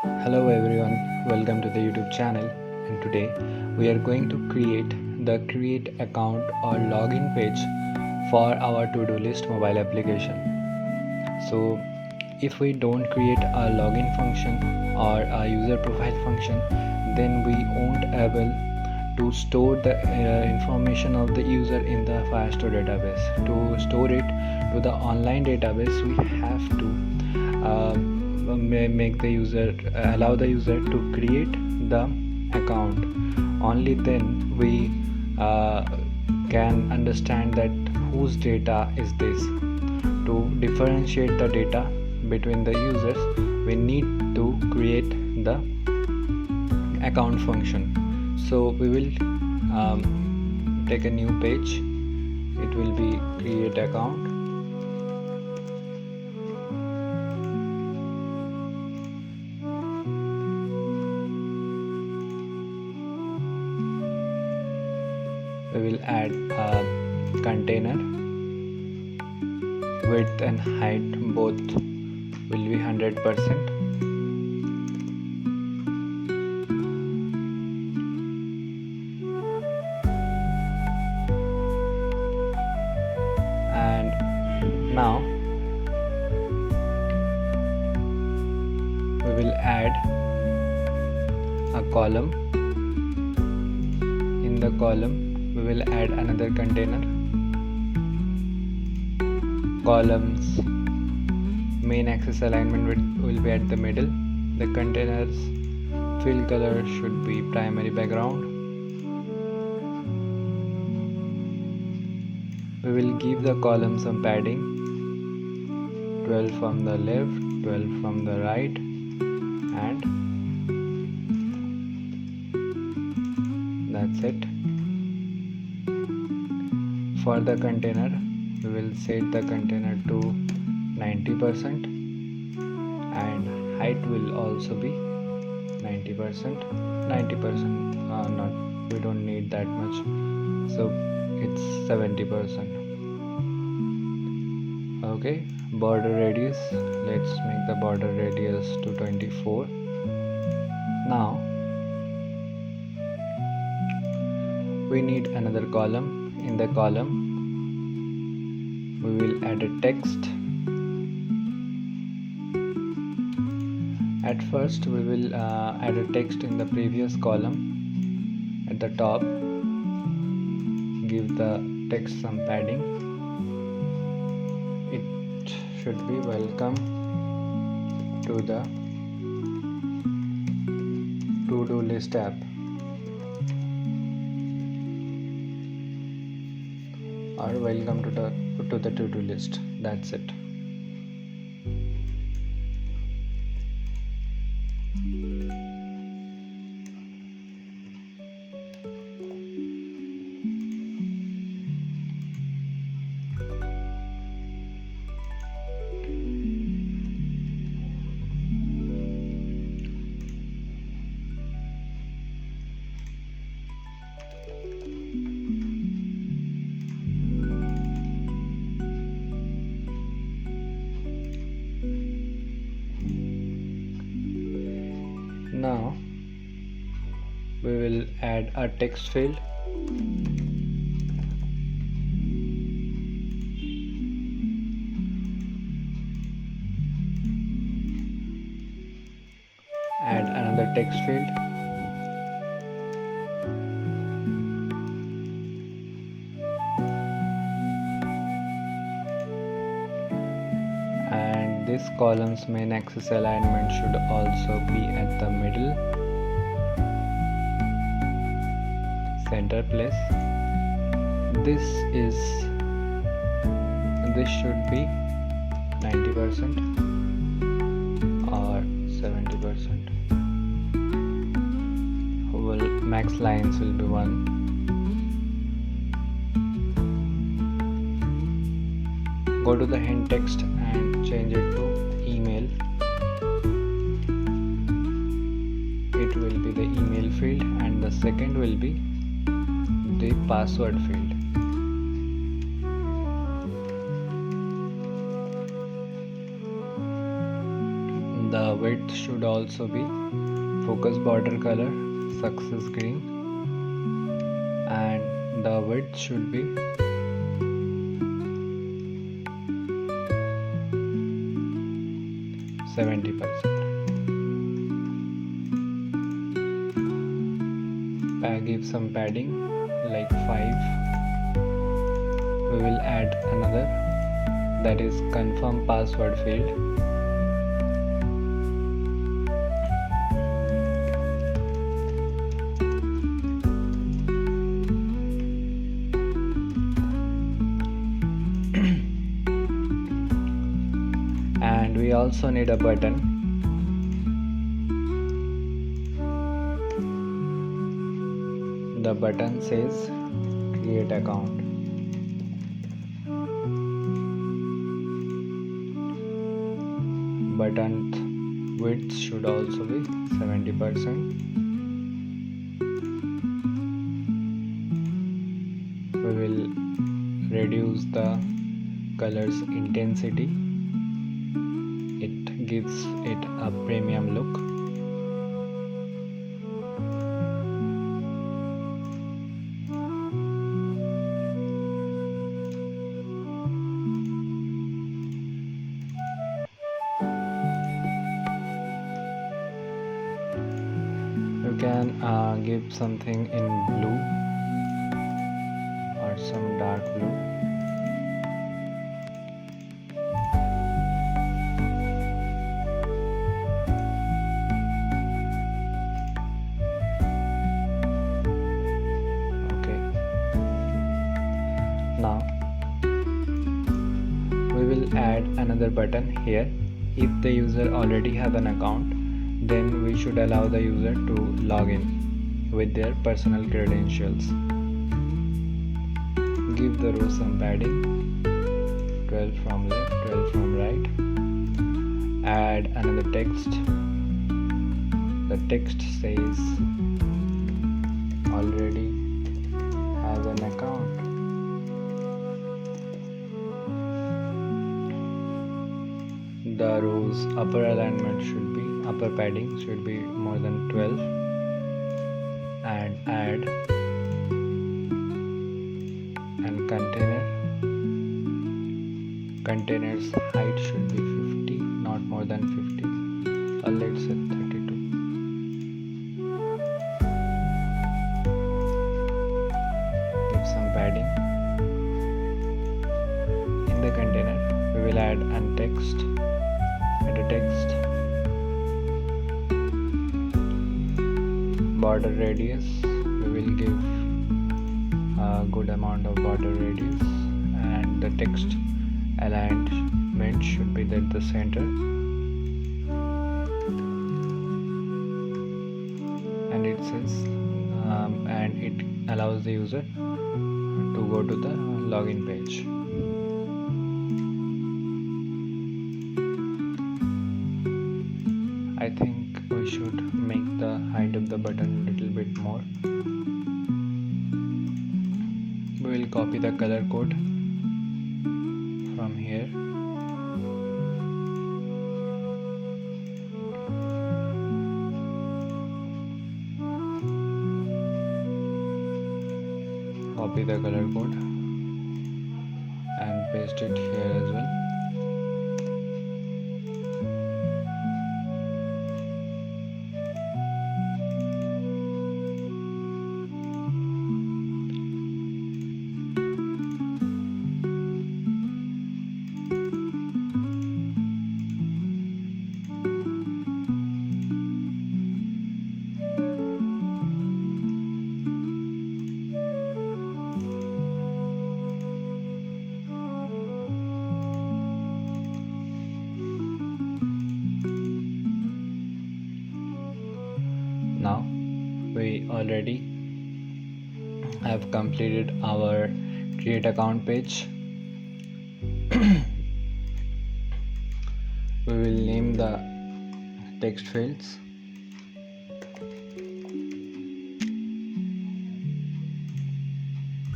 Hello everyone, welcome to the YouTube channel, and today we are going to create the create account or login page for our to-do list mobile application. So if we don't create a login function or a user profile function, then we won't able to store the information of the user in the Firestore database. To store it to the online database, we have to make the user allow the user to create the account. Only then we can understand that whose data is this. To differentiate the data between the users, we need to create the account function. So we will take a new page. It will be create account. We will add a container. Width and height both will be 100%. And now we will add a column. In the column we will add another container. Columns main axis alignment will be at the middle. The container's fill color should be primary background. We will give the column some padding, 12 from the left, 12 from the right, and that's it. For the container, we will set the container to 90% and height will also be 90%. Not, we don't need that much, so it's 70%. Okay, border radius, let's make the border radius to 24. Now we need another column. In the column we will add a text. At first we will add a text in the previous column. At the top, give the text some padding. It should be welcome to the to-do list app, or welcome to the to-do list. That's it. Now we will add a text field. Add another text field. And this column's main axis alignment should also be at the middle, center place. This should be 90% or 70%. Max lines will be 1. Go to the hint text and change it to email. It will be the email field, and the second will be the password field. The the width should also be focus border color success green, and the width should be 70%. Give some padding like 5. We will add another, that is confirm password field. And we also need a button. The button says create account. Button width should also be 70%. We will reduce the color's intensity. It gives it a premium look. You can give something in blue or some dark blue. Okay. Now we will add another button here. If the user already have an account, then we should allow the user to log in with their personal credentials. Give the row some padding, 12 from left, 12 from right. Add another text. The text says already has an account. The row's upper alignment should be, upper padding should be more than 12, and add and container's height should be 50, not more than 50, or let's say 32. Give some padding. In the container we will add a text. Border radius, we will give a good amount of border radius, and the text alignment should be at the center, and it says and it allows the user to go to the login page. I think we should make the height of the button a little bit more. We will copy the color code from here. Copy the color code and paste it here as well. Now we already have completed our create account page. We will name the text fields.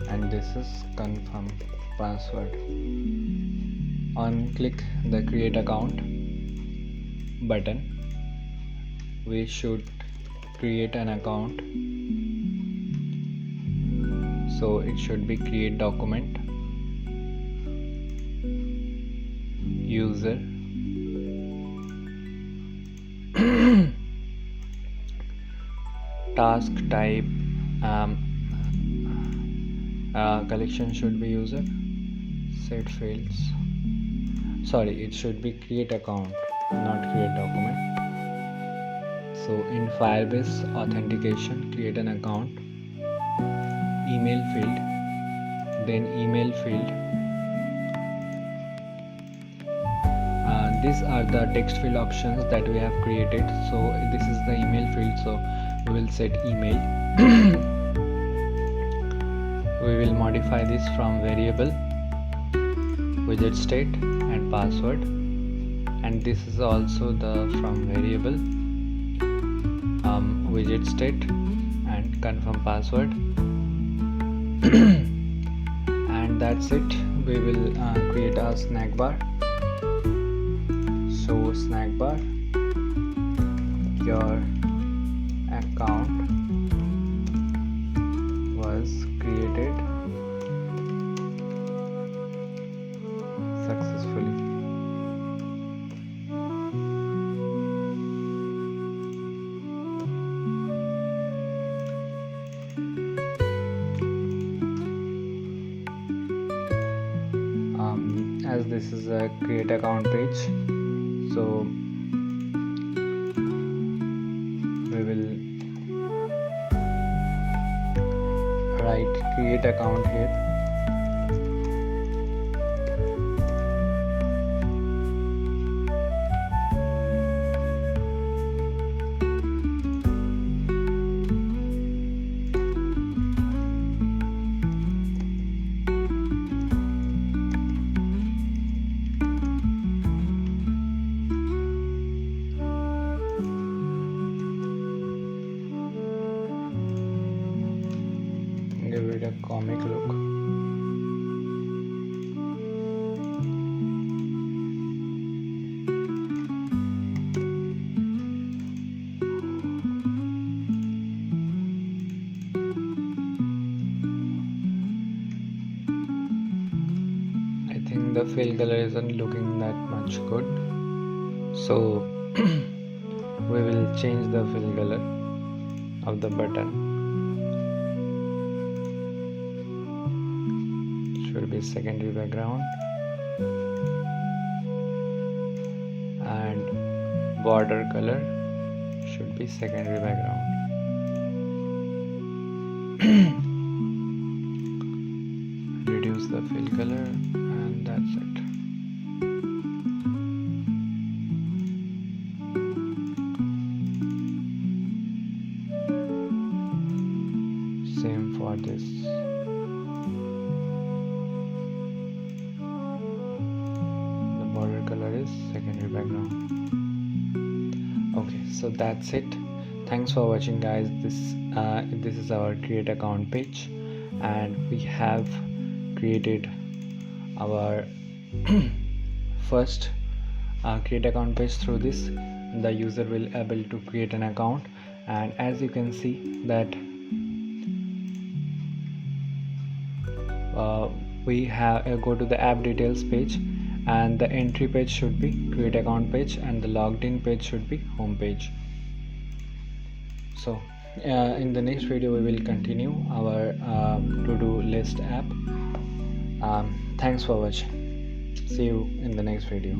And this is confirm password. On click the create account button. we should create an account. So it should be create document, user, task type, collection should be user, set fields. Sorry, it should be create account, not create document. So in Firebase authentication, create an account, email field, then email field. These are the text field options that we have created. So this is the email field, so we will set email. We will modify this from variable, widget state and password, and this is also the from variable, widget state and confirm password. And that's it. We will create a snack bar. So snack bar, your account was created successfully. As this is a create account page, so we will write create account here. Give it a comic look. I think the fill color isn't looking that much good, so we will change the fill color of the button. Should be secondary background, and border color should be secondary background. Reduce the fill color, and that's it. Same for this. Color is secondary background. Okay, so that's it. Thanks for watching, guys. This is our create account page, and we have created our first create account page. Through this, the user will able to create an account, and as you can see that we have go to the app details page, and the entry page should be create account page, and the logged in page should be home page. So in the next video we will continue our to-do list app. Thanks for watching. See you in the next video.